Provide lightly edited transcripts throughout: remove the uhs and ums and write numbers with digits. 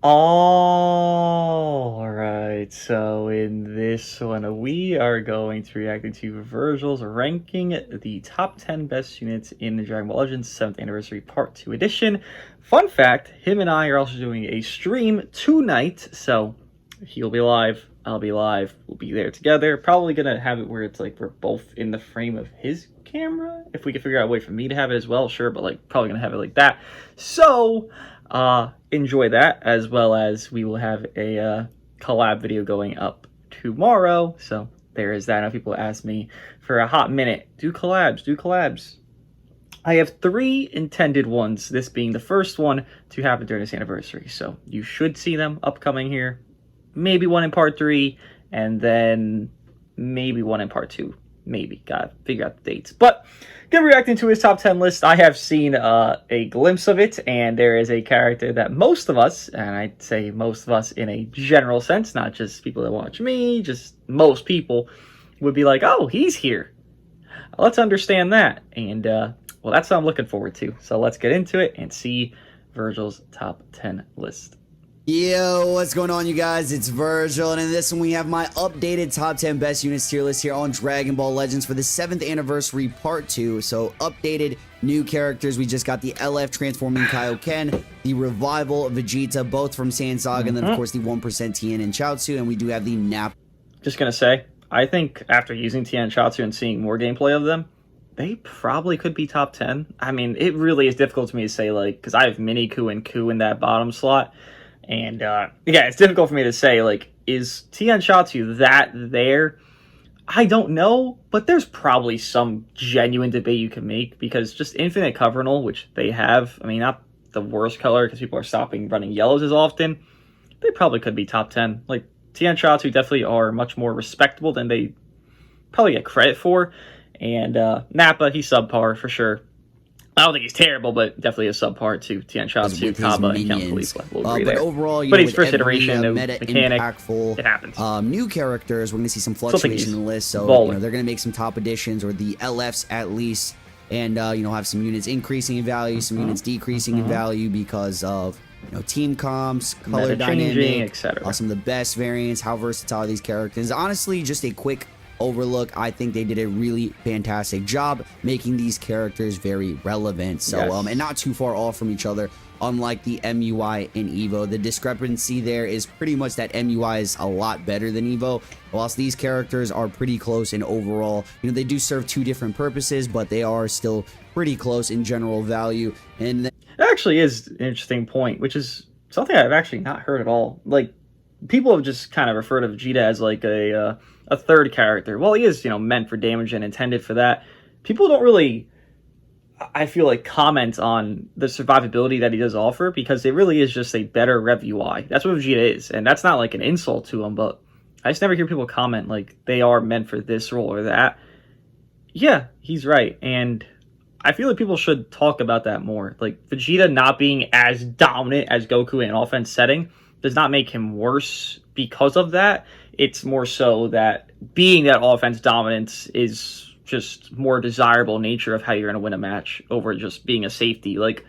All right, so in this one, we are going to react to VERGILS ranking the top 10 best units in the Dragon Ball Legends 7th Anniversary Part 2 edition. Fun fact, him and I are also doing a stream tonight, so he'll be live, I'll be live, we'll be there together. Probably gonna have it where it's like we're both in the frame of his camera. If we can figure out a way for me to have it as well, sure, but like probably gonna have it like that. So enjoy that, as well as we will have a collab video going up tomorrow. So there is that. I know people ask me for a hot minute, do collabs. I have 3 intended ones, this being the first one to happen during this anniversary. So you should see them upcoming here. Maybe one in part 3, and then maybe one in part 2. Maybe. Gotta figure out the dates. But get reacting to his top 10 list. I have seen a glimpse of it, and there is a character that most of us, and I'd say most of us in a general sense, not just people that watch me, just most people, would be like, oh, he's here. Let's understand that. And, well, that's what I'm looking forward to. So let's get into it and see VERGIL's top 10 list. Yo, what's going on, you guys? It's Virgil, and in this one we have my updated top 10 best units tier list here on Dragon Ball Legends for the 7th anniversary part 2. So updated new characters. We just got the LF transforming Kaioken, the revival of Vegeta, both from Saiyan Saga, and then of course the 1% Tien and Chaozu, and we do have the Nap. Just gonna say, I think after using Tien and Chaozu and seeing more gameplay of them, they probably could be top 10. I mean, it really is difficult to me to say, like, because I have Mini Ku and Ku in that bottom slot. And, yeah, it's difficult for me to say, like, is Tien Chaozu that there? I don't know, but there's probably some genuine debate you can make, because just Infinite Covernal, which they have, I mean, not the worst color, because people are stopping running yellows as often, they probably could be top 10. Like, Tien Chaozu definitely are much more respectable than they probably get credit for, and Nappa, he's subpar, for sure. I don't think he's terrible, but definitely a subpar to Tien Chaozu, Kaba, and Count Khalifa. We'll agree but there. overall, but he's first iteration, no meta mechanic. Impactful, it happens. New characters, we're going to see some fluctuation in the list. So they're going to make some top additions, or the LFs at least, and have some units increasing in value, some units decreasing in value because of team comps, color dynamic, etc. Some of the best variants, how versatile these characters. Honestly, just a quick overlook. I think they did a really fantastic job making these characters very relevant. So and not too far off from each other, unlike the MUI and Evo. The discrepancy there is pretty much that MUI is a lot better than Evo, whilst these characters are pretty close in overall. They do serve 2 different purposes, but they are still pretty close in general value. And it actually is an interesting point, which is something I've actually not heard at all. Like, people have just kind of referred to Vegeta as like a third character. Well, he is, meant for damage and intended for that. People don't really, I feel like, comment on the survivability that he does offer, because it really is just a better Rev UI. That's what Vegeta is, and that's not like an insult to him, but I just never hear people comment like they are meant for this role or that. Yeah, he's right, and I feel like people should talk about that more. Like, Vegeta not being as dominant as Goku in an offense setting does not make him worse because of that. It's more so that being that offense dominance is just more desirable nature of how you're going to win a match over just being a safety. Like,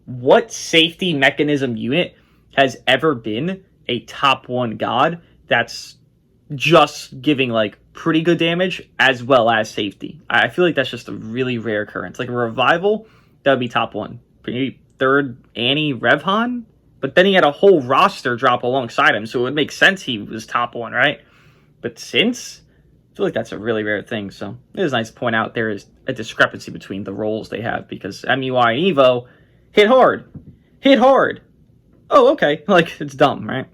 what safety mechanism unit has ever been a top 1 god that's just giving, like, pretty good damage as well as safety? I feel like that's just a really rare occurrence. Like, a revival, that would be top 1. Maybe third Annie Revhan? But then he had a whole roster drop alongside him, so it would make sense he was top 1, right? But since, I feel like that's a really rare thing. So it is nice to point out there is a discrepancy between the roles they have, because MUI and Evo hit hard. Hit hard. Oh, okay. Like, it's dumb, right?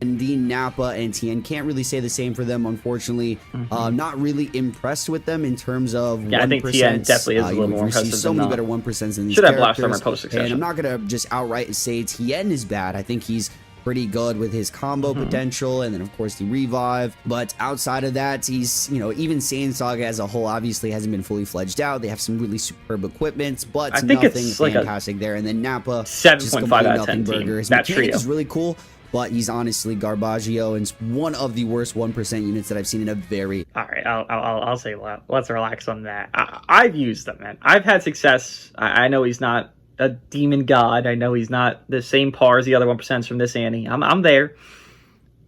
And the Nappa and Tien, can't really say the same for them, unfortunately. Not really impressed with them in terms of 1%. I think Tien definitely is a little more impressive. So many better 1% than these should have characters. Blast Summer post-succession. And I'm not going to just outright say Tien is bad. I think he's pretty good with his combo potential, and then of course the revive. But outside of that, he's, even Saiyan Saga as a whole obviously hasn't been fully fledged out. They have some really superb equipments, but I think nothing it's like fantastic there. And then Nappa, 7.5 out of 10 burger. His that mechanic trio is really cool, but he's honestly garbaggio, and it's one of the worst 1% units that I've seen in a very... All right, I'll say let's relax on that. I've used them, man. I've had success. I know he's not a demon god. I know he's not the same par as the other 1% from this Annie. I'm there.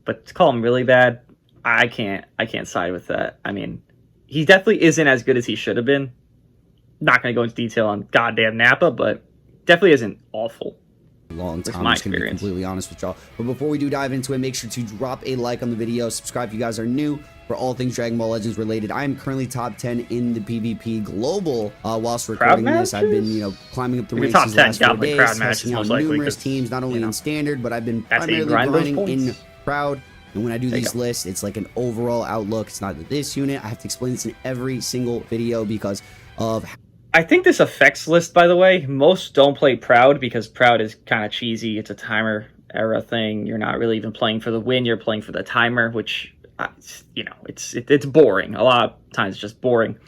But to call him really bad, I can't side with that. I mean, he definitely isn't as good as he should have been. Not going to go into detail on goddamn Nappa, but definitely isn't awful. Long time. That's my I'm just gonna be experience. completely honest with y'all. But before we do dive into it, make sure to drop a like on the video, subscribe if you guys are new for all things Dragon Ball Legends related. I am currently top 10 in the PvP global. Whilst recording this, I've been, climbing up the ranks top these 10, last 4 definitely days, crowd testing matches out most likely, numerous 'cause, teams, not only in standard, but I've been that's how you primarily grind those grinding in points. proud. And when I do these lists, it's like an overall outlook. It's not this unit. I have to explain this in every single video because of... I think this effects list, by the way, most don't play Proud because Proud is kind of cheesy. It's a timer era thing. You're not really even playing for the win. You're playing for the timer, which, it's boring. A lot of times it's just boring.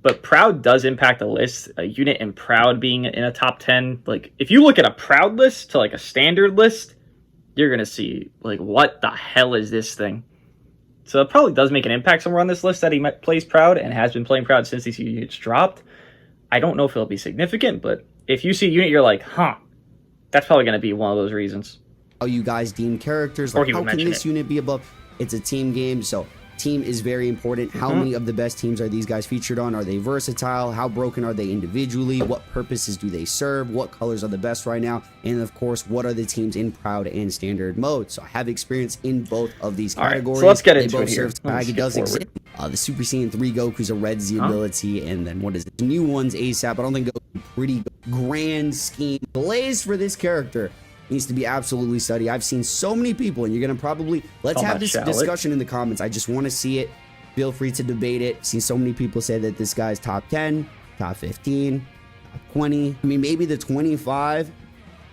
But Proud does impact the list. A unit in Proud being in a top 10. Like, if you look at a Proud list to, like, a standard list, you're going to see, like, what the hell is this thing? So it probably does make an impact somewhere on this list that he plays Proud and has been playing Proud since these units dropped. I don't know if it'll be significant, but if you see a unit, you're like, huh, that's probably going to be one of those reasons. How you guys deem characters, like how can this unit be above? It's a team game, so team is very important. How many of the best teams are these guys featured on? Are they versatile? How broken are they individually? What purposes do they serve? What colors are the best right now? And of course, what are the teams in Proud and Standard mode? So I have experience in both of these categories. So let's get into it here. It does exist. The Super Saiyan 3 Goku's a Red Z ability, and then what is it? New ones ASAP. I don't think Goku pretty grand scheme. Blaze for this character needs to be absolutely studied. I've seen so many people, and you're gonna probably let's have this discussion in the comments. I just want to see it. Feel free to debate it. See so many people say that this guy's top 10, top 15, top 20. I mean, maybe the 25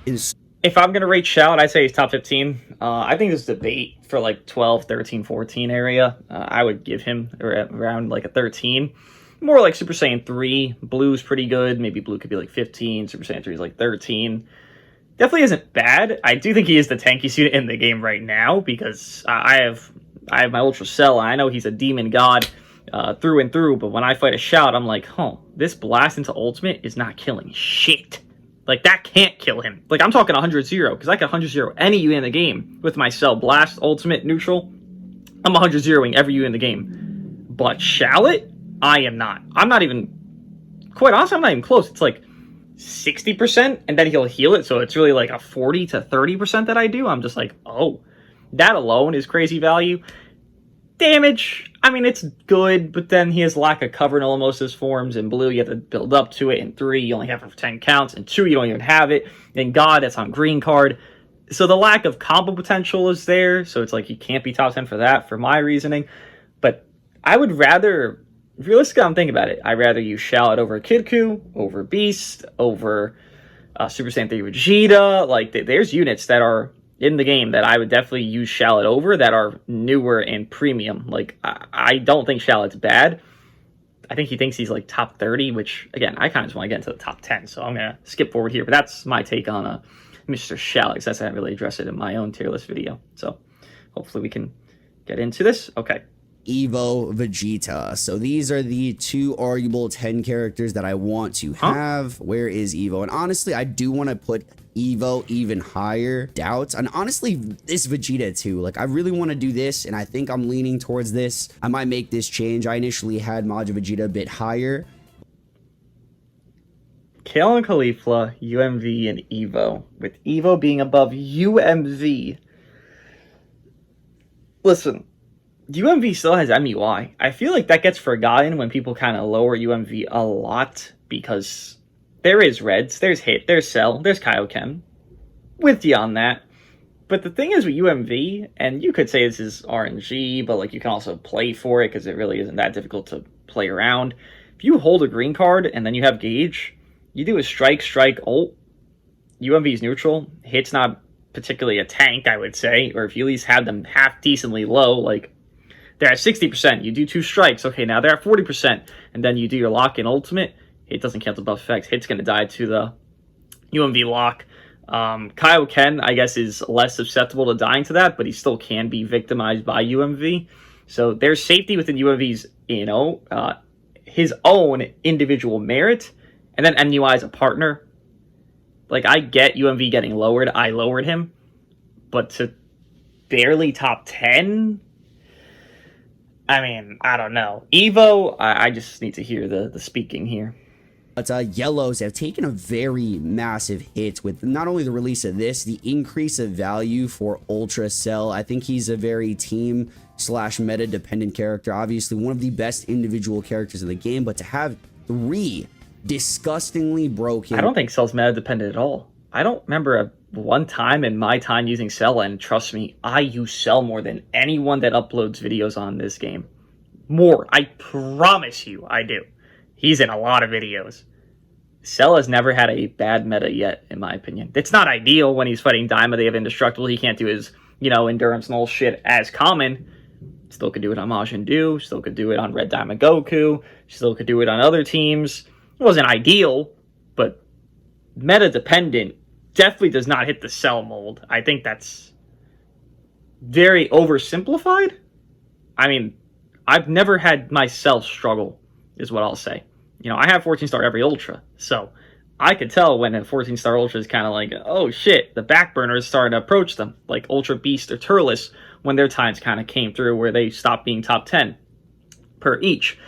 is. If I'm going to rate Shallot, I'd say he's top 15. I think this debate for like 12, 13, 14 area, I would give him around like a 13. More like Super Saiyan 3. Blue's pretty good. Maybe Blue could be like 15. Super Saiyan 3 is like 13. Definitely isn't bad. I do think he is the tankiest unit in the game right now because I have my Ultra Cell. And I know he's a demon god through and through, but when I fight a Shallot, I'm like, this blast into ultimate is not killing shit. Like, that can't kill him. Like, I'm talking 100-0, because I can 100-0 any unit in the game with my Cell Blast, Ultimate, Neutral. I'm 100-0ing every unit in the game. But Shallot, I am not. I'm not even, quite honestly, I'm not even close. It's like 60%, and then he'll heal it, so it's really like a 40 to 30% that I do. I'm just like, oh, that alone is crazy value. Damage, I mean, it's good, but then he has lack of cover in all most of his forms. In Blue, you have to build up to it. In 3, you only have it for 10 counts. In 2, you don't even have it. In God, that's on green card. So the lack of combo potential is there, so it's like you can't be top 10 for that, for my reasoning. But I would rather, realistically, I'm thinking about it, I'd rather use Shallot over Kidku, over Beast, over Super Saiyan 3 Vegeta. Like, there's units that are in the game that I would definitely use Shallot over that are newer and premium. Like, I don't think Shallot's bad. I think he thinks he's like top 30, which, again, I kind of just want to get into the top 10, so I'm going to skip forward here. But that's my take on Mr. Shallot, because I haven't really addressed it in my own tier list video. So hopefully we can get into this. Okay. Evo Vegeta. So these are the two arguable 10 characters that I want to have. Where is Evo? And honestly, I do want to put Evo even higher. Doubts. And honestly, this Vegeta too. Like, I really want to do this, and I think I'm leaning towards this. I might make this change. I initially had Majin Vegeta a bit higher. Kale and Caulifla, UMV, and Evo. With Evo being above UMV. Listen, UMV still has MUI. I feel like that gets forgotten when people kind of lower UMV a lot, because there is Reds, there's Hit, there's Cell, there's Kaioken. With you on that. But the thing is with UMV, and you could say this is RNG, but like you can also play for it because it really isn't that difficult to play around. If you hold a green card and then you have Gauge, you do a strike, ult. UMV's neutral. Hit's not particularly a tank, I would say, or if you at least have them half decently low, like they're at 60%, you do 2 strikes, okay, now they're at 40%, and then you do your lock-in ultimate, it doesn't cancel buff effects, Hit's going to die to the UMV lock. Kaioken, I guess, is less susceptible to dying to that, but he still can be victimized by UMV, so there's safety within UMV's, his own individual merit, and then MUI as a partner. Like, I get UMV getting lowered. I lowered him. But to barely top 10? I mean, I don't know. Evo, I just need to hear the speaking here. But yellows have taken a very massive hit with not only the release of this, the increase of value for Ultra Cell. I think he's a very team / meta dependent character. Obviously, one of the best individual characters in the game, but to have 3 disgustingly broken. I don't think Cell's meta dependent at all. I don't remember one time in my time using Cell, and trust me, I use Cell more than anyone that uploads videos on this game. More. I promise you I do. He's in a lot of videos. Cell has never had a bad meta yet, in my opinion. It's not ideal when he's fighting Daima. They have Indestructible. He can't do his, endurance and all shit as common. Still could do it on Majin Buu. Still could do it on Red Diamond Goku. Still could do it on other teams. It wasn't ideal, but meta dependent definitely does not hit the Cell mold. I think that's very oversimplified. I mean, I've never had myself struggle, is what I'll say. I have 14-star every Ultra, so I could tell when a 14-star Ultra is kind of like, oh shit, the back burner is starting to approach them, like Ultra Beast or Turles, when their times kind of came through where they stopped being top 10 per each.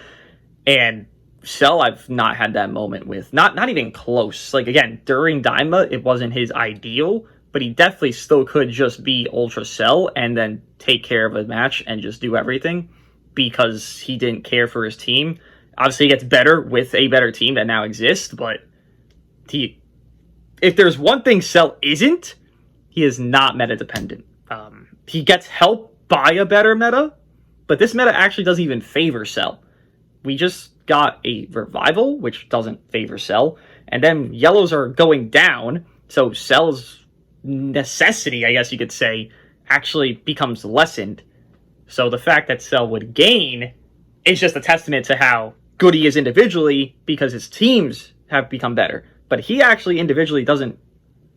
And Cell, I've not had that moment with. Not even close. Like, again, during Daima, it wasn't his ideal, but he definitely still could just be Ultra Cell and then take care of a match and just do everything because he didn't care for his team. Obviously, he gets better with a better team that now exists, but if there's one thing Cell isn't, he is not meta-dependent. He gets help by a better meta, but this meta actually doesn't even favor Cell. We just got a revival, which doesn't favor Cell, and then yellows are going down, so Cell's necessity, I guess you could say, actually becomes lessened. So the fact that Cell would gain is just a testament to how good he is individually because his teams have become better. But he actually individually doesn't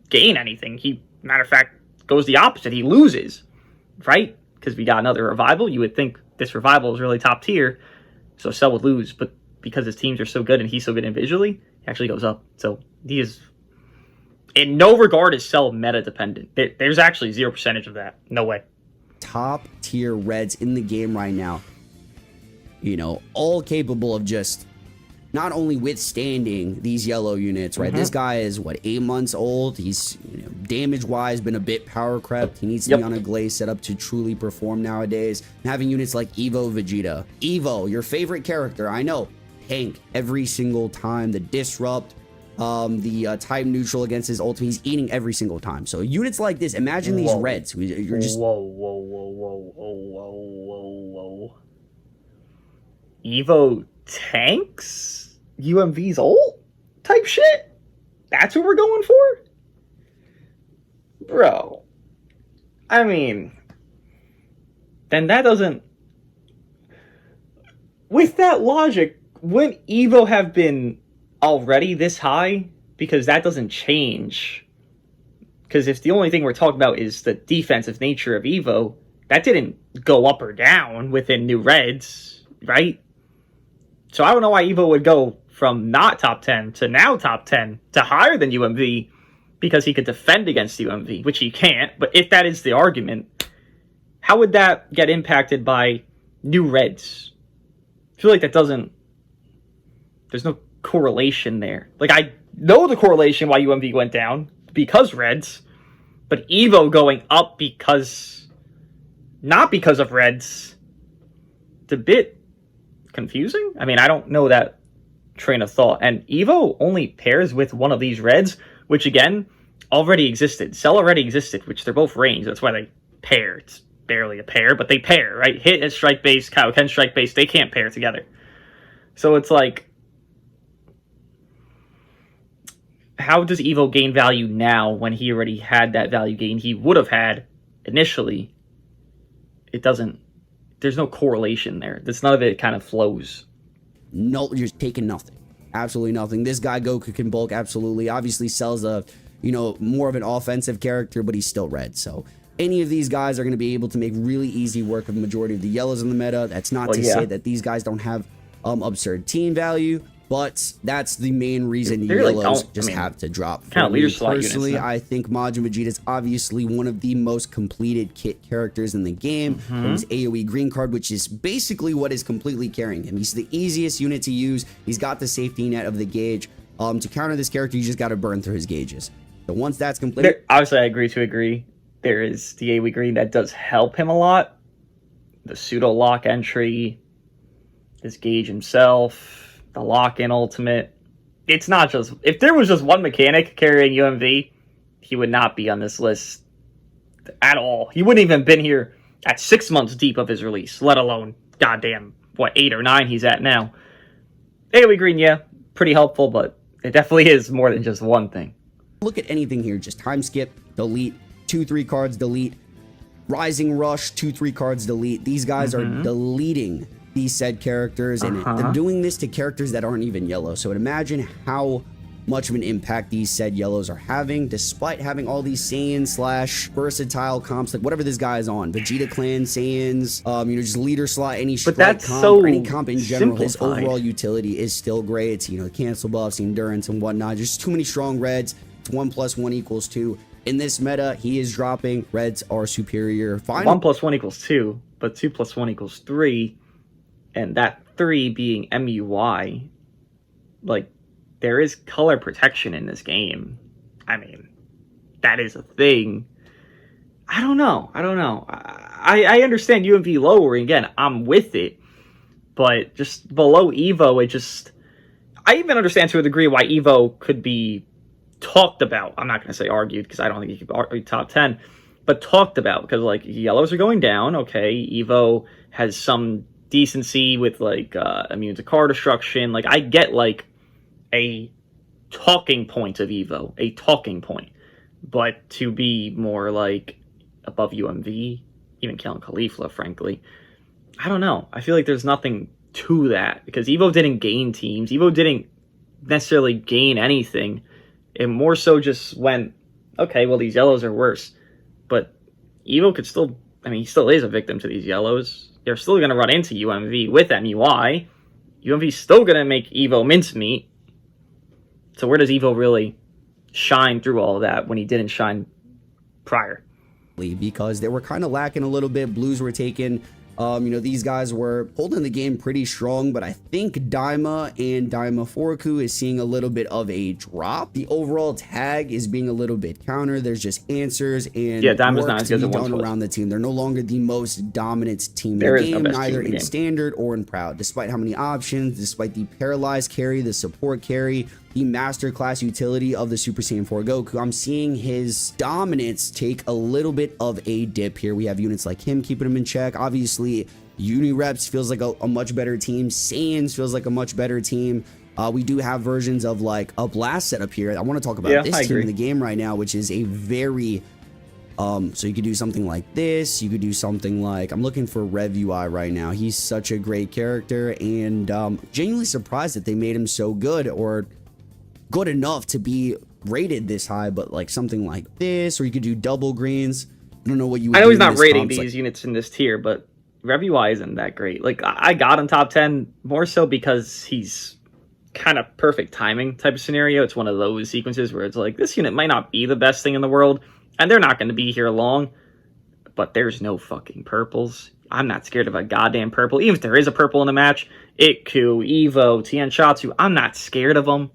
gain anything. He, matter of fact, goes the opposite. He loses, right? Because we got another revival. You would think this revival is really top tier, so Cell would lose. But because his teams are so good and he's so good individually, he actually goes up. So he is, in no regard, is Cell meta dependent. There's actually 0% of that. No way. Top tier Reds in the game right now. All capable of just not only withstanding these yellow units, right? This guy is, 8 months old. He's, damage-wise, been a bit power crept. He needs to be on a glaze setup to truly perform nowadays. And having units like Evo Vegeta. Evo, your favorite character, I know. Tank every single time. The Disrupt, the type neutral against his ultimate. He's eating every single time. So units like this, imagine these Reds. You're just... Whoa. Evo tanks UMV's ult type shit? That's what we're going for? Bro. I mean, then that doesn't... With that logic, wouldn't Evo have been already this high? Because that doesn't change. Because if the only thing we're talking about is the defensive nature of Evo, that didn't go up or down within new Reds, right? So I don't know why Evo would go from not top 10 to now top 10 to higher than UMV because he could defend against UMV, which he can't. But if that is the argument, how would that get impacted by new Reds? I feel like that doesn't... There's no correlation there. Like, I know the correlation why UMV went down because Reds, but Evo going up because... Not because of Reds. It's a bit confusing. I mean, I don't know that train of thought. And Evo only pairs with one of these Reds, which again, already existed. Cell already existed, which they're both ranged. That's why they pair. It's barely a pair, but they pair, right? Hit and strike base, Kaioken strike base, they can't pair together. So it's like, how does Evo gain value now when he already had that value gain he would have had initially? It doesn't. There's no correlation there. None of it kind of flows. No, you're taking nothing. Absolutely nothing. This guy Goku can bulk, absolutely. Obviously, Cell's a, more of an offensive character, but he's still red. So any of these guys are going to be able to make really easy work of the majority of the yellows in the meta. That's not to say that these guys don't have absurd team value. But that's the main reason They really yellows don't. just have to drop. Kind of leader slot Personally, units, I think Majin Vegeta is obviously one of the most completed kit characters in the game. From his AoE green card, which is basically what is completely carrying him. He's the easiest unit to use. He's got the safety net of the gauge. To counter this character, you just got to burn through his gauges. So once that's complete, obviously I agree to agree. There is the AoE green that does help him a lot. The pseudo lock entry, his gauge himself, the lock-in ultimate. It's not just... If there was just one mechanic carrying UMV, he would not be on this list at all. He wouldn't even been here at 6 months deep of his release, let alone, goddamn, what, 8 or 9 he's at now. AoE green, yeah, pretty helpful, but it definitely is more than just one thing. Look at anything here. Just time skip, delete, 2-3 cards, delete. Rising Rush, 2-3 cards, delete. These guys are deleting these said characters, and they're doing this to characters that aren't even yellow. So imagine how much of an impact these said yellows are having, despite having all these Saiyan / versatile comps, like whatever this guy is on, Vegeta Clan, Saiyans, you know, just leader slot, any strike comp, or any comp in general. His overall utility is still great. It's, you know, cancel buffs, endurance, and whatnot. Just too many strong reds. It's 1 + 1 = 2. In this meta, he is dropping. Reds are superior. 1 + 1 = 2, but 2 + 1 = 3. And that 3 being MUI, like, there is color protection in this game. I mean, that is a thing. I don't know. I understand UMV lowering. Again, I'm with it. But just below Evo, it just... I even understand to a degree why Evo could be talked about. I'm not going to say argued, because I don't think he could be top 10. But talked about, because, like, yellows are going down. Okay, Evo has some decency with, like, immune to card destruction. Like, I get, like, a talking point of Evo, a talking point, but to be more like above UMV, even killing Khalifa, frankly, I don't know. I feel like there's nothing to that, because Evo didn't gain teams. Evo didn't necessarily gain anything. It more so just went, okay, well, these yellows are worse, but Evo could still, I mean, he still is a victim to these yellows. They're still going to run into UMV with MUI. UMV's still going to make Evo mincemeat. So where does Evo really shine through all of that when he didn't shine prior? Because they were kind of lacking a little bit. Blues were taken. You know, these guys were holding the game pretty strong, but I think Daima and Daima Forku is seeing a little bit of a drop. The overall tag is being a little bit counter. There's just answers and Daima's work not as to good be as it once done was. around the team. They're no longer the most dominant team in There the is no game, best neither team in the in game. standard or in proud. Despite how many options, despite the paralyzed carry, the support carry, the masterclass utility of the Super Saiyan 4 Goku, I'm seeing his dominance take a little bit of a dip here. We have units like him keeping him in check. Obviously, Unireps feels like a much better team. Saiyans feels like a much better team. We do have versions of like a blast setup here. I want to talk about this team in the game right now, which is a very so you could do something like this. You could do something like, I'm looking for Rev UI right now. He's such a great character, and genuinely surprised that they made him so good, or good enough to be rated this high. But like something like this, or you could do double greens. I don't know what you would I know do he's in not this rating comps, these units in this tier, but Rev UI isn't that great. Like, I got him top 10 more so because he's kind of perfect timing type of scenario. It's one of those sequences where it's like, this unit might not be the best thing in the world, and they're not going to be here long, but there's no fucking purples. I'm not scared of a goddamn purple. Even if there is a purple in the match, Itku, Evo, Tianshatsu, I'm not scared of them.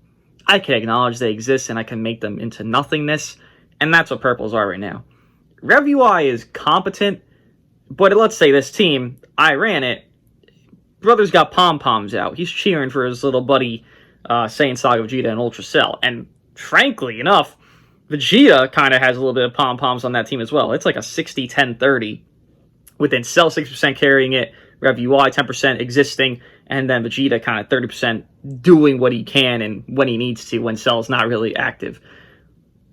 I can acknowledge they exist, and I can make them into nothingness, and that's what purples are right now. Rev UI is competent, but let's say this team, I ran it, brother's got pom-poms out. He's cheering for his little buddy, Saiyan Saga Vegeta and Ultra Cell. And frankly enough, Vegeta kind of has a little bit of pom-poms on that team as well. It's like a 60-10-30, with Cell 6% carrying it, Rev UI 10% existing, and then Vegeta kind of 30% doing what he can and when he needs to when Cell's not really active.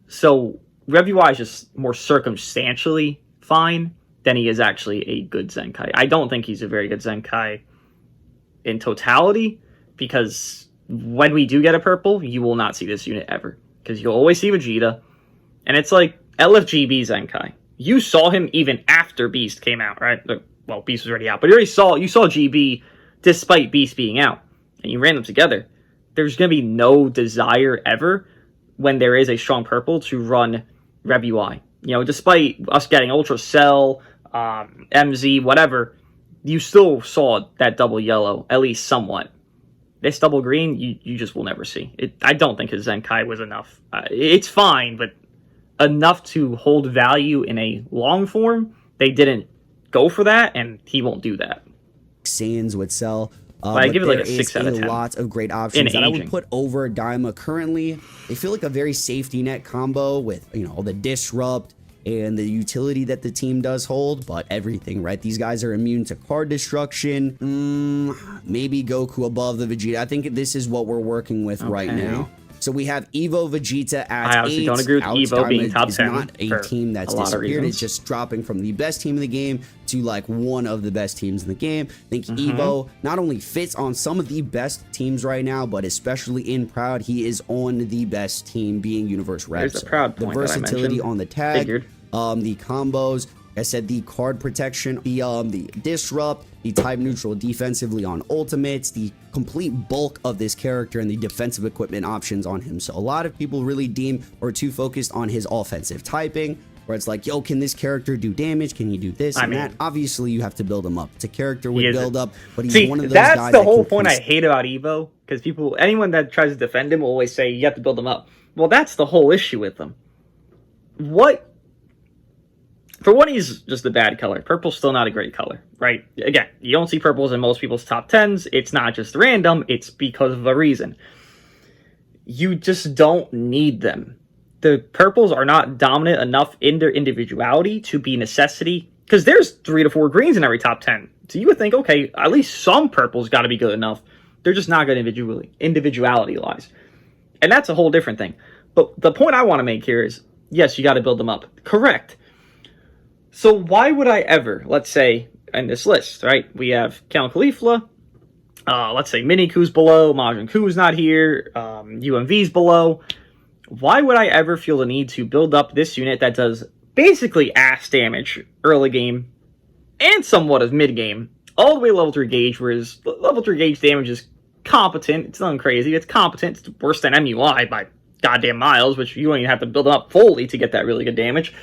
So Rev UI is just more circumstantially fine than he is actually a good Zenkai. I don't think he's a very good Zenkai in totality, because when we do get a purple, you will not see this unit ever, because you'll always see Vegeta, and it's like LFGB Zenkai. You saw him even after Beast came out, right? Well, Beast was already out, but you saw GB despite Beast being out, and you ran them together. there's going to be no desire ever when there is a strong purple to run Rev UI. You know, despite us getting Ultra Cell, MZ, whatever, you still saw that double yellow, at least somewhat. This double green, you just will never see. I don't think his Zenkai was enough. It's fine, but enough to hold value in a long form, they didn't go for that, and he won't do that. Saiyans would sell. I give it like a 6 out of 10. A lot of great options that I would put over Daima currently. They feel like a very safety net combo with, you know, all the disrupt and the utility that the team does hold, but everything, right? These guys are immune to card destruction. Maybe Goku above the Vegeta. I think this is what we're working with right now. So we have Evo Vegeta at 8. I obviously don't agree with Evo being top 10. Not a team that's disappeared. It's just dropping from the best team in the game to like one of the best teams in the game. I think Evo not only fits on some of the best teams right now, but especially in Proud, he is on the best team, being Universe Rev. There's the Proud point. The versatility on the tag, the combos. I said the card protection, the disrupt, the type neutral defensively on ultimates, the complete bulk of this character and the defensive equipment options on him. So a lot of people really deem or too focused on his offensive typing, where it's like, yo, can this character do damage? Can you do this and that? Obviously, you have to build him up. It's a character with build up, but he's one of those guys. That's the whole point I hate about Evo, because anyone that tries to defend him will always say you have to build him up. Well, that's the whole issue with him. For one, he's just a bad color. Purple's still not a great color, right? Again, you don't see purples in most people's top 10s. It's not just random. It's because of a reason. You just don't need them. The purples are not dominant enough in their individuality to be necessity, because there's 3 to 4 greens in every top 10. So you would think, okay, at least some purples got to be good enough. They're just not good individuality-wise. And that's a whole different thing. But the point I want to make here is, yes, you got to build them up. Correct. So why would I ever, let's say, in this list, right, we have Count Caulifla, let's say Miniku's below, Majin Ku's not here, UMV's below. Why would I ever feel the need to build up this unit that does basically ass damage early game and somewhat of mid game, all the way to level 3 gauge, whereas level 3 gauge damage is competent, it's nothing crazy, it's competent, it's worse than MUI by goddamn miles, which you don't even have to build up fully to get that really good damage.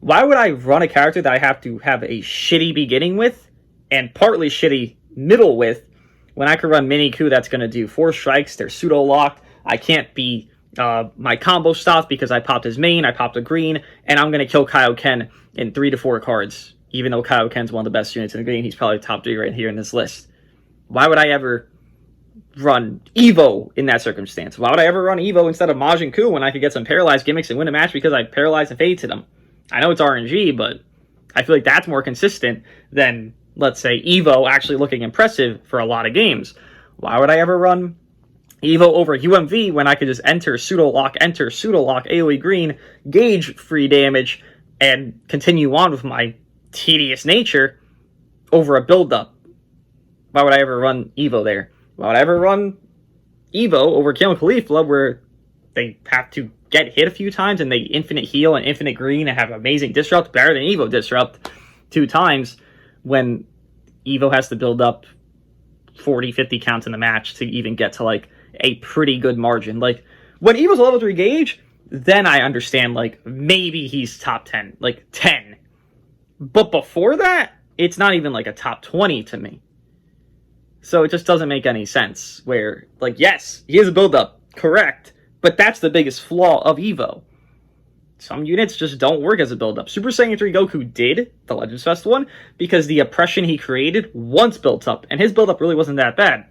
Why would I run a character that I have to have a shitty beginning with and partly shitty middle with when I could run Miniku that's going to do 4 strikes, they're pseudo-locked, I can't be my combo stuff because I popped his main, I popped a green, and I'm going to kill Kaioken in 3 to 4 cards. Even though Kaioken's one of the best units in the game, he's probably top 3 right here in this list. Why would I ever run Evo in that circumstance? Why would I ever run Evo instead of Majin Ku when I could get some paralyzed gimmicks and win a match because I paralyzed and faded him? I know it's RNG, but I feel like that's more consistent than, let's say, Evo actually looking impressive for a lot of games. Why would I ever run Evo over UMV when I could just enter pseudo-lock, AoE green, gauge free damage, and continue on with my tedious nature over a build-up? Why would I ever run Evo there? Why would I ever run Evo over Count Caulifla where they have to get hit a few times and they infinite heal and infinite green and have amazing disrupt, better than Evo disrupt 2 times, when Evo has to build up 40, 50 counts in the match to even get to like a pretty good margin. Like when Evo's level 3 gauge, then I understand like maybe he's top 10, like 10. But before that, it's not even like a top 20 to me. So it just doesn't make any sense where, like, yes, he is a build-up, correct, but that's the biggest flaw of Evo. Some units just don't work as a build-up. Super Saiyan 3 Goku did, the Legends Fest one, because the oppression he created once built up, and his build-up really wasn't that bad.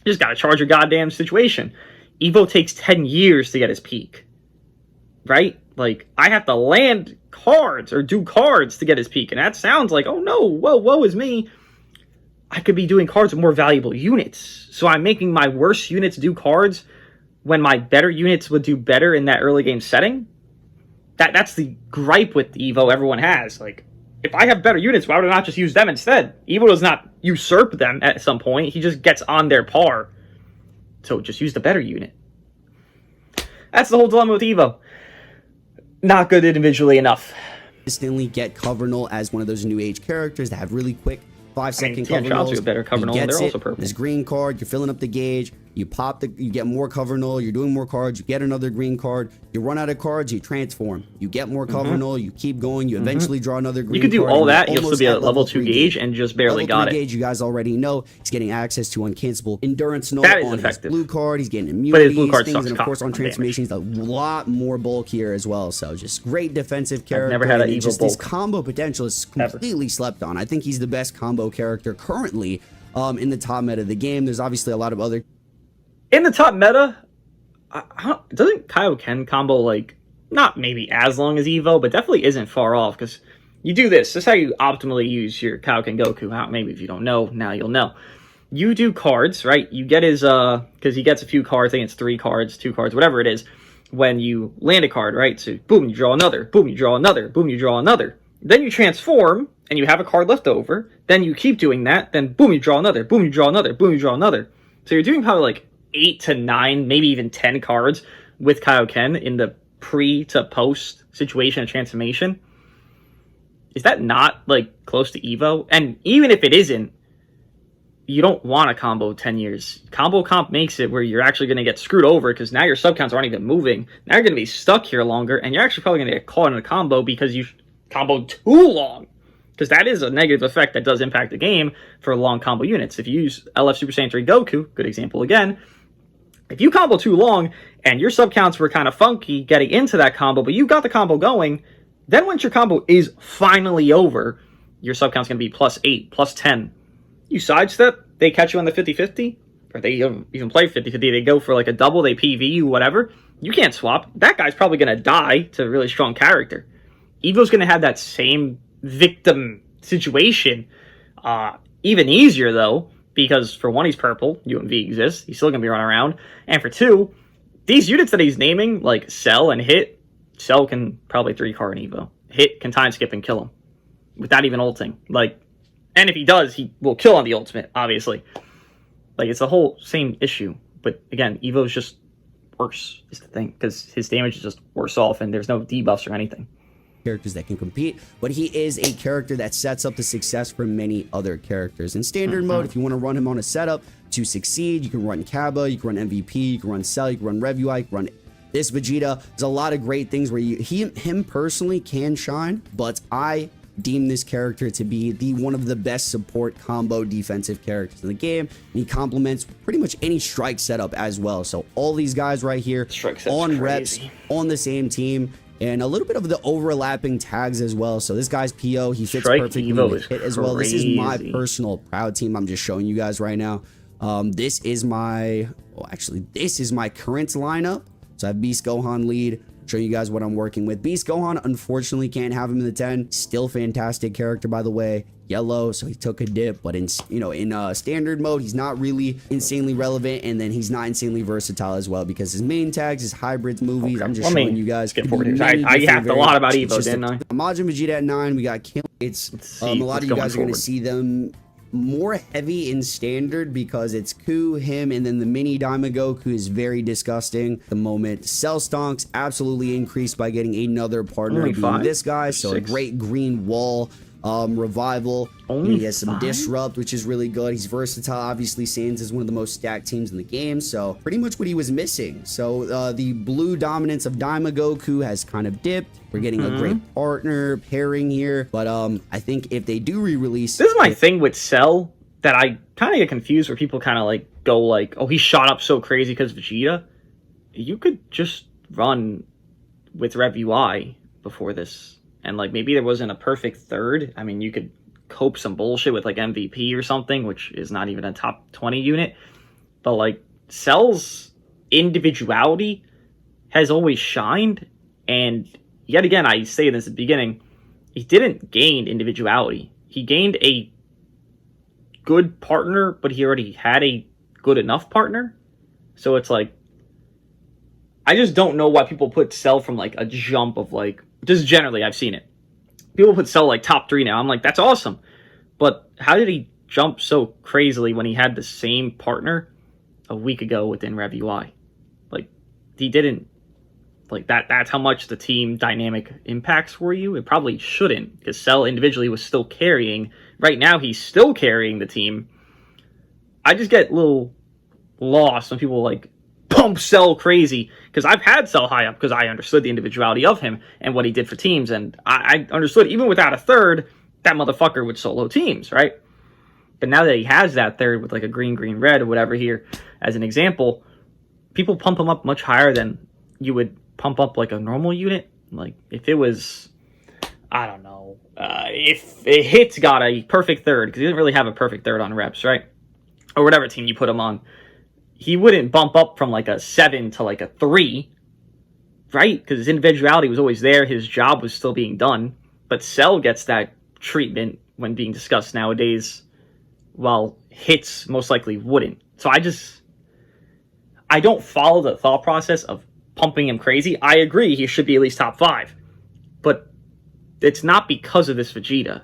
You just gotta charge your goddamn situation. Evo takes 10 years to get his peak. Right? Like, I have to land cards, or do cards to get his peak, and that sounds like, oh no, woe is me. I could be doing cards with more valuable units. So I'm making my worst units do cards when my better units would do better in that early game setting. That's the gripe with Evo everyone has. Like, if I have better units, why would I not just use them instead? Evo does not usurp them at some point. He just gets on their par. So just use the better unit. That's the whole dilemma with Evo. Not good individually enough. Instantly get Cover Null as one of those new age characters that have really quick 5-second cover nulls. Better cover null, they're also purple. This green card, you're filling up the gauge. you you get more cover null, you're doing more cards, you get another green card, you run out of cards, you transform, you get more cover null, you keep going, you eventually draw another green card. You could do all that, you'll still be at level 2 gauge and just barely got it. Gauge, you guys already know, he's getting access to uncancelable endurance null that is on effective. his blue card, he's getting immunity, but his blue card things, sucks and of course on transformation, he's a lot more bulk here as well, so just great defensive character. I've never had an Evo just bulk. His combo potential is completely slept on. I think he's the best combo character currently in the top meta of the game. There's obviously a lot of other... In the top meta, doesn't Kaioken combo, like, not maybe as long as Evo, but definitely isn't far off, because you do this. This is how you optimally use your Kaioken Goku. Maybe if you don't know, now you'll know. You do cards, right? You get his, because he gets a few cards, I think it's 3 cards, 2 cards, whatever it is, when you land a card, right? So, boom, you draw another, boom, you draw another, boom, you draw another. Then you transform, and you have a card left over. Then you keep doing that, then boom, you draw another, boom, you draw another, boom, you draw another. So you're doing probably like 8 to 9, maybe even 10 cards with Kaioken in the pre to post situation of transformation. Is that not like close to Evo? And even if it isn't, you don't want a combo 10 years. Combo comp makes it where you're actually going to get screwed over because now your sub counts aren't even moving. Now you're going to be stuck here longer, and you're actually probably going to get caught in a combo because you comboed too long. Because that is a negative effect that does impact the game for long combo units. If you use LF Super Saiyan 3 Goku, good example again, if you combo too long and your sub counts were kind of funky getting into that combo, but you got the combo going, then once your combo is finally over, your sub count's going to be +8, +10. You sidestep, they catch you on the 50-50, or they even play 50-50, they go for like a double, they PV you, whatever. You can't swap. That guy's probably going to die to a really strong character. Evo's going to have that same victim situation. Even easier, though, because for one, he's purple, UMV exists, he's still going to be running around, and for two, these units that he's naming, like Cell and Hit, Cell can probably 3-card an Evo. Hit can time skip and kill him without even ulting. Like, and if he does, he will kill on the ultimate, obviously. Like, it's the whole same issue. But again, Evo's just worse, is the thing, because his damage is just worse off, and there's no debuffs or anything. Characters that can compete, but he is a character that sets up the success for many other characters. In standard mode, if you want to run him on a setup to succeed, you can run Kaba, you can run MVP, you can run Cell, you can run Rev UI, you can run this Vegeta. There's a lot of great things where him personally can shine, but I deem this character to be one of the best support combo defensive characters in the game. And he complements pretty much any strike setup as well. So all these guys right here on reps on the same team, and a little bit of the overlapping tags as well. So this guy's PO, he fits perfectly with Hit as well. This is my personal proud team. I'm just showing you guys right now. This is my, well, actually, this is my current lineup. So I have Beast Gohan lead. Show you guys what I'm working with. Beast Gohan, unfortunately, can't have him in the 10. Still fantastic character, by the way. Yellow, so he took a dip, but in standard mode, he's not really insanely relevant, and then he's not insanely versatile as well because his main tags, his hybrids, movies. Okay. I'm just showing you guys. Skip forward. I yapped a lot about Evo, didn't I? Majin Vegeta at 9. We got Kill. A lot of you guys are going to see them more heavy in standard because it's Ku, him, and then the mini Dooogote is very disgusting at the moment. Cell Stonks absolutely increased by getting another partner being this guy, so 6. A great green wall revival. He has some disrupt, which is really good. He's versatile. Obviously, Saiyans is one of the most stacked teams in the game, so pretty much what he was missing. So the blue dominance of Dooogote has kind of dipped. We're getting a great partner pairing here, but I think if they do re-release, this is my thing with Cell that I kind of get confused where people kind of like go like, oh, he shot up so crazy because Vegeta. You could just run with Rev UI before this, and like maybe there wasn't a perfect third. I mean, you could cope some bullshit with like MVP or something, which is not even a top 20 unit, but like Cell's individuality has always shined, and yet again, I say this at the beginning, he didn't gain individuality. He gained a good partner, but he already had a good enough partner. So it's like, I just don't know why people put Cell from like a jump of like, just generally I've seen it. People put Cell like top 3 now. I'm like, that's awesome. But how did he jump so crazily when he had the same partner a week ago within Rev UI? Like, he didn't. Like, that's how much the team dynamic impacts for you. It probably shouldn't, because Cell individually was still carrying. Right now, he's still carrying the team. I just get a little lost when people like pump Cell crazy, because I've had Cell high up because I understood the individuality of him and what he did for teams, and I understood even without a third, that motherfucker would solo teams, right? But now that he has that third with like a green, red, or whatever here as an example, people pump him up much higher than you would pump up like a normal unit. Like if it was, I don't know, if a Hit got a perfect third, because he didn't really have a perfect third on reps, right? Or whatever team you put him on, he wouldn't bump up from like a 7 to like a 3, right? Because his individuality was always there. His job was still being done. But Cell gets that treatment when being discussed nowadays, while Hits most likely wouldn't. So I don't follow the thought process of pumping him crazy. I agree he should be at least top 5. But it's not because of this Vegeta.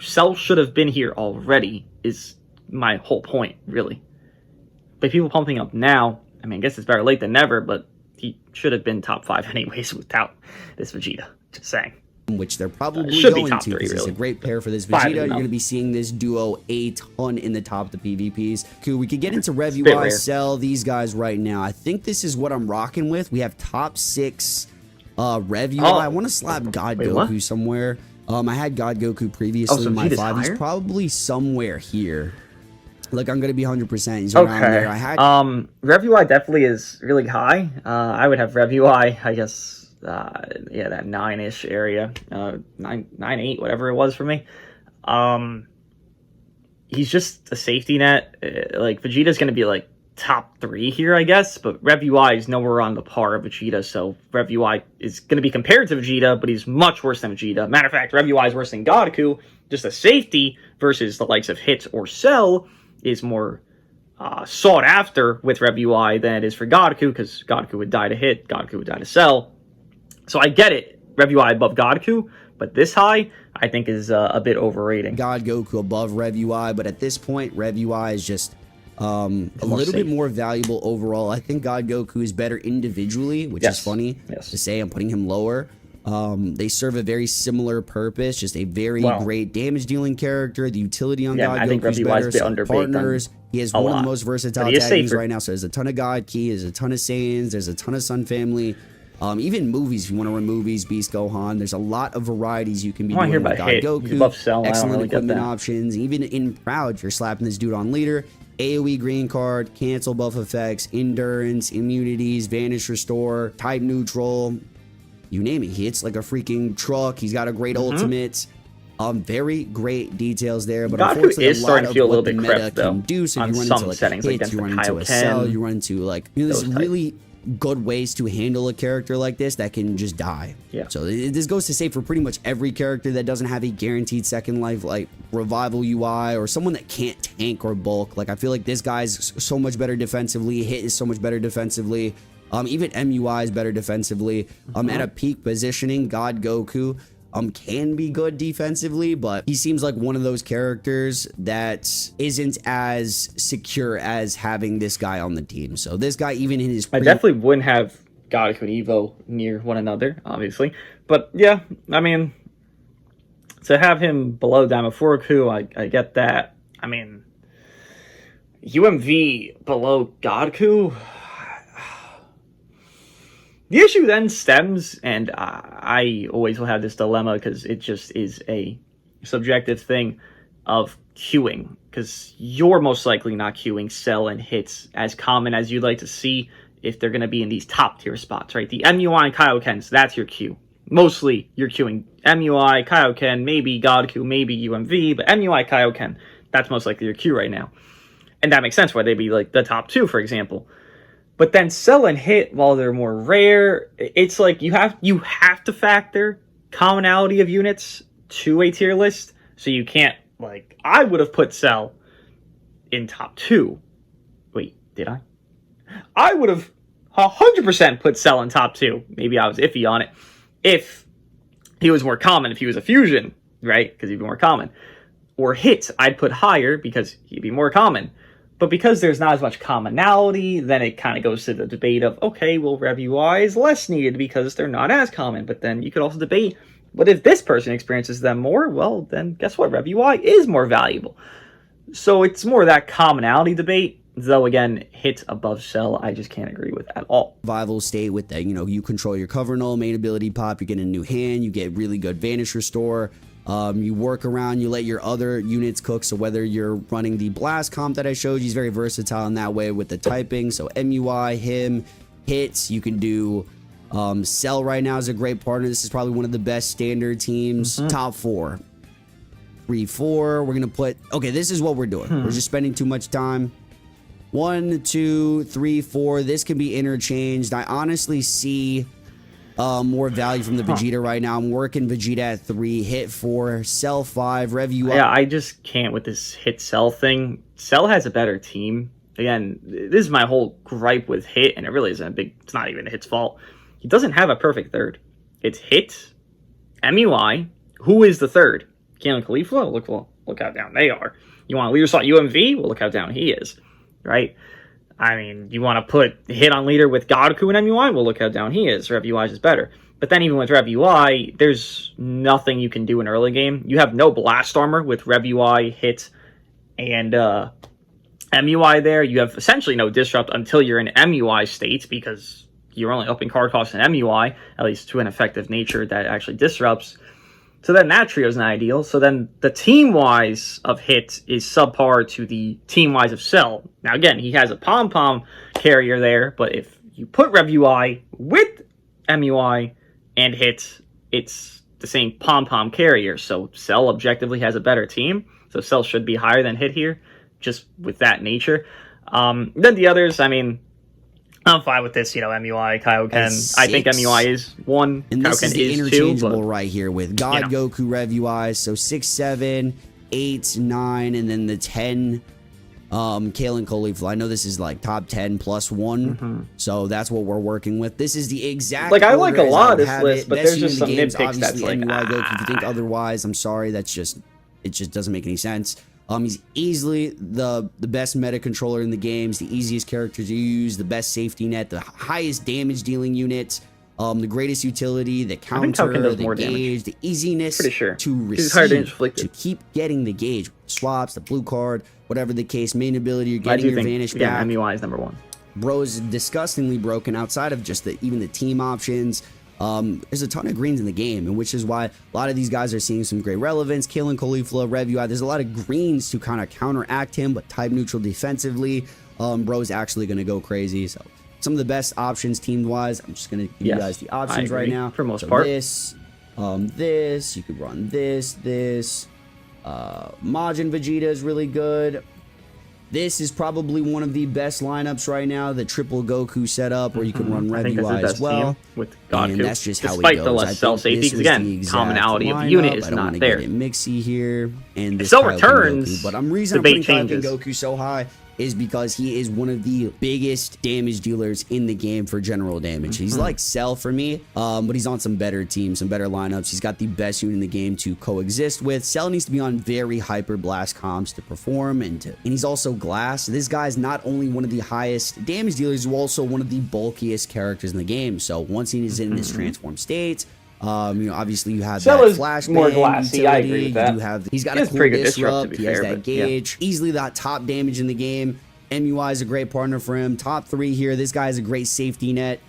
Cell should have been here already, is my whole point, really. But people pumping up now, I mean, I guess it's better late than never, but he should have been top 5 anyways without this Vegeta. Just saying. Which they're probably should going be top to, 3, because really. it's a great pair for this Vegeta. You're enough. going to be seeing this duo a ton in the top of the PvPs. Cool, we could get into Rev bit UI, rare. Cell, these guys right now. I think this is what I'm rocking with. We have top 6 Rev UI. I want to slap God Wait, Goku what? somewhere. I had God Goku previously so in my Vegeta's 5. He's higher? probably somewhere here. Like, I'm going to be 100%. He's around there. I had... Rev UI definitely is really high. I would have Rev UI, I guess, yeah, that 9-ish area. 9, 8, whatever it was for me. He's just a safety net. Like, Vegeta's going to be, like, top 3 here, I guess, but Rev UI is nowhere on the par of Vegeta, so Rev UI is going to be compared to Vegeta, but he's much worse than Vegeta. Matter of fact, Rev UI is worse than Goku. Just a safety versus the likes of Hit or Cell is more sought after with Rev UI than it is for Goku, because Goku would die to Hit, Goku would die to Cell. So I get it, Rev UI above Goku, but this high, I think, is a bit overrating. God Goku above Rev UI, but at this point, Rev UI is just a little bit more valuable overall. I think God Goku is better individually, which is funny to say. I'm putting him lower. They serve a very similar purpose, just a very great damage dealing character. The utility on God Goku is better. So partners, he has one of the most versatile tag right now. So there's a ton of God Ki, there's a ton of Saiyans, there's a ton of Sun Family. Even movies, if you want to run movies, Beast Gohan, there's a lot of varieties you can be doing with God Goku. Excellent equipment options. Even in Proud, you're slapping this dude on leader. AoE green card, cancel buff effects, endurance, immunities, vanish restore, type neutral, you name it. He hits like a freaking truck. He's got a great ultimate. Very great details there, but unfortunately, is starting to feel a little bit meta crap, though, can do. So on you run some into like settings, like hits, you run against into a Kaioken, Cell, you run into like there's those really good ways to handle a character like this that can just die. Yeah. So this goes to say for pretty much every character that doesn't have a guaranteed second life, like Revival UI or someone that can't tank or bulk. Like I feel like this guy's so much better defensively. Hit is so much better defensively. Even MUI is better defensively. At a peak positioning, God Goku can be good defensively, but he seems like one of those characters that isn't as secure as having this guy on the team. So this guy, even in his I definitely wouldn't have Goku and Evo near one another, obviously. But yeah, I mean, to have him below Damafuruku, I get that. I mean, UMV below Goku. The issue then stems, and I always will have this dilemma because it just is a subjective thing of queuing, because you're most likely not queuing Cell and Hits as common as you'd like to see if they're going to be in these top tier spots, right? The MUI and Kaioken, that's your queue. Mostly you're queuing MUI, Kaioken, maybe Goku, maybe UMV, but MUI, Kaioken, that's most likely your queue right now. And that makes sense why they'd be like the top 2, for example. But then Cell and Hit, while they're more rare, it's like you have to factor commonality of units to a tier list. So you can't, like, I would have put Cell in top 2. Wait, did I? I would have 100% put Cell in top 2. Maybe I was iffy on it. If he was more common, if he was a fusion, right? Because he'd be more common. Or Hit, I'd put higher because he'd be more common. But because there's not as much commonality, then it kind of goes to the debate of, okay, well, Rev UI is less needed because they're not as common. But then you could also debate, but if this person experiences them more, well, then guess what? Rev UI is more valuable. So it's more that commonality debate Though, again, hits above Cell, I just can't agree with at all. Survival state with that, you control your cover null, main ability pop, you get a new hand, you get really good vanish restore. You work around, you let your other units cook. So whether you're running the blast comp that I showed you, he's very versatile in that way with the typing. So MUI, him, hits, you can do Cell right now is a great partner. This is probably one of the best standard teams. Top 4. 3, 4. We're going to put... Okay, this is what we're doing. We're just spending too much time. 1, 2, 3, 4. This can be interchanged. I honestly see more value from the Vegeta right now. I'm working Vegeta at 3, hit 4, Cell 5, Rev UI. Yeah, I just can't with this hit Cell thing. Cell has a better team. Again, this is my whole gripe with hit, and it really isn't a big... It's not even hit's fault. He doesn't have a perfect third. It's hit, MUI. Who is the third? Kalen Khalifa? Look how down they are. You want a leader slot UMV? Well, look how down he is, right? I mean, you want to put hit on leader with Godku and MUI? Well, look how down he is. Rev UI is better. But then even with Rev UI, there's nothing you can do in early game. You have no blast armor with Rev UI, hit, and MUI there. You have essentially no disrupt until you're in MUI state because you're only upping card costs in MUI, at least to an effective nature that actually disrupts. So then that trio is not ideal. So then the team-wise of hit is subpar to the team-wise of Cell. Now again, he has a pom-pom carrier there, but if you put Rev UI with MUI and hit, it's the same pom-pom carrier. So Cell objectively has a better team. So Cell should be higher than hit here, just with that nature. Then the others, I mean, I'm fine with this, MUI, Kaioken. I think MUI is 1, and this Kaioken is the is interchangeable 2. But, right here with God Goku Rev UI. So 6, 7, 8, 9, and then the 10 Kalen Caulifla. I know this is like top 10 plus 1, so that's what we're working with. This is the exact I like a lot of this list, but Best there's just some games, nitpicks that's like, MUI Goku. If you think otherwise, I'm sorry. It just doesn't make any sense. He's easily the best meta controller in the games, the easiest character to use, the best safety net, the highest damage dealing unit, the greatest utility, the counter, the gauge, the easiness to receive, to keep getting the gauge. Swaps, the blue card, whatever the case, main ability, you're getting your vanish back. Yeah, MUI is number 1. Bro is disgustingly broken outside of just even the team options. There's a ton of greens in the game, and which is why a lot of these guys are seeing some great relevance. Kalen Caulifla, Rev UI, there's a lot of greens to kind of counteract him, but type neutral defensively. Bro's actually going to go crazy. So some of the best options team-wise, I'm just going to give you guys the options right now. For most part. This, you could run this. Majin Vegeta is really good. This is probably one of the best lineups right now, the triple Goku setup, where you can run Rev UI as well. With Godku. And that's just how it goes. Despite the less cell safety, because again, commonality of the unit is not there. I don't want to get it mixy here. And this Cell returns. Goku. But I'm reason I'm putting Kaioken Goku so high is because he is one of the biggest damage dealers in the game for general damage. He's like Cell for me, but he's on some better teams, some better lineups. He's got the best unit in the game to coexist with. Cell needs to be on very hyper blast comps to perform, and he's also glass. This guy's not only one of the highest damage dealers, he's also one of the bulkiest characters in the game. So once he is in this transformed state, obviously you have Cell that is flashbang more glassy. utility. I agree with that. You have, he's got a cool pretty good disrupt. to He be has fair, that gauge. Easily that top damage in the game. MUI is a great partner for him. Top 3 here. This guy is a great safety net.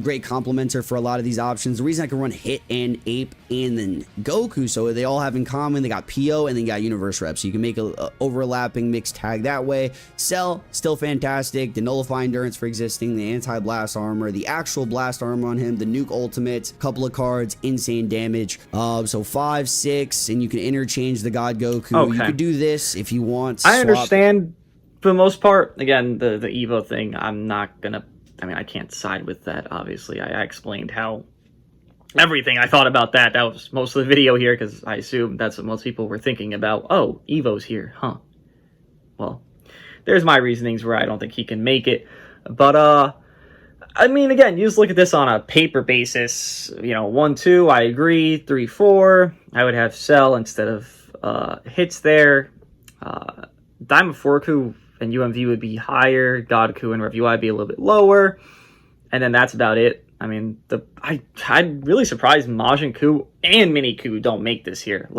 Great complementer for a lot of these options. The reason I can run Hit and Ape and then Goku, so they all have in common. They got PO and then got Universe Rep, so you can make a overlapping mixed tag that way. Cell, still fantastic. The Nullify Endurance for existing, the Anti-Blast Armor, the actual Blast Armor on him, the Nuke Ultimate, couple of cards, insane damage. So 5, 6, and you can interchange the God Goku. You could do this if you want. I understand for the most part. Again, the Evo thing, I'm not going to... I can't side with that, obviously. I explained how everything I thought about that. That was most of the video here, because I assume that's what most people were thinking about. Oh, Evo's here, huh? Well, there's my reasonings where I don't think he can make it. But, again, you just look at this on a paper basis. 1, 2, I agree. 3, 4, I would have Cell instead of hits there. Diamond Forku and UMV would be higher, Godku and Rev UI be a little bit lower, and then that's about it. I'm really surprised Majin Ku and Mini Ku don't make this here.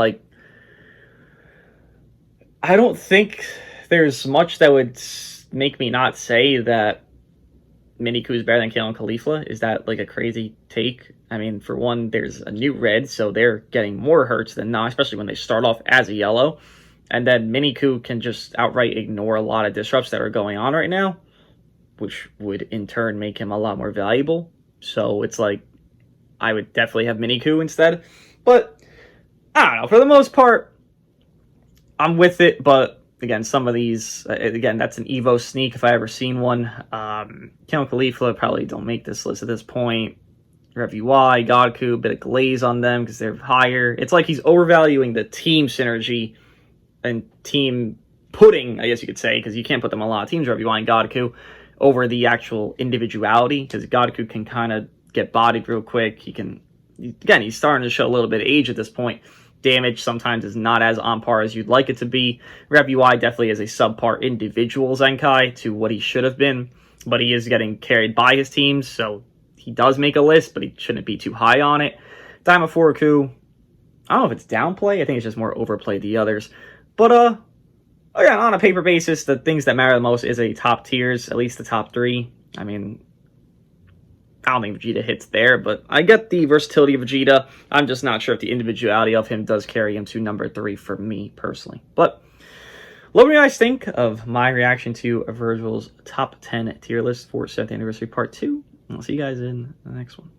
I don't think there's much that would make me not say that Miniku is better than Kale and Khalifa. Is that like a crazy take? I mean, for one, there's a new red, so they're getting more hurts than not, especially when they start off as a yellow. And then Miniku can just outright ignore a lot of disrupts that are going on right now, which would in turn make him a lot more valuable. So it's like, I would definitely have Miniku instead. But, I don't know, for the most part, I'm with it, but again, some of these, again, that's an Evo sneak if I ever seen one. Kale and Khalifa probably don't make this list at this point. Rev UI, Godku, a bit of glaze on them because they're higher. It's like he's overvaluing the team synergy and team pudding, I guess you could say, because you can't put them on a lot of teams, Rev UI and Godku, over the actual individuality, because Godku can kind of get bodied real quick. He can, again, he's starting to show a little bit of age at this point. Damage sometimes is not as on par as you'd like it to be. Rev UI definitely is a subpar individual Zenkai to what he should have been, but he is getting carried by his teams, so he does make a list, but he shouldn't be too high on it. Daima Furuku, I don't know if it's downplay. I think it's just more overplay the others. But, again, on a paper basis, the things that matter the most is a top tiers, at least the top 3. I mean, I don't think Vegeta hits there, but I get the versatility of Vegeta. I'm just not sure if the individuality of him does carry him to number 3 for me, personally. But let me know what you guys think of my reaction to Virgil's top 10 tier list for 7th anniversary part 2. And I'll see you guys in the next one.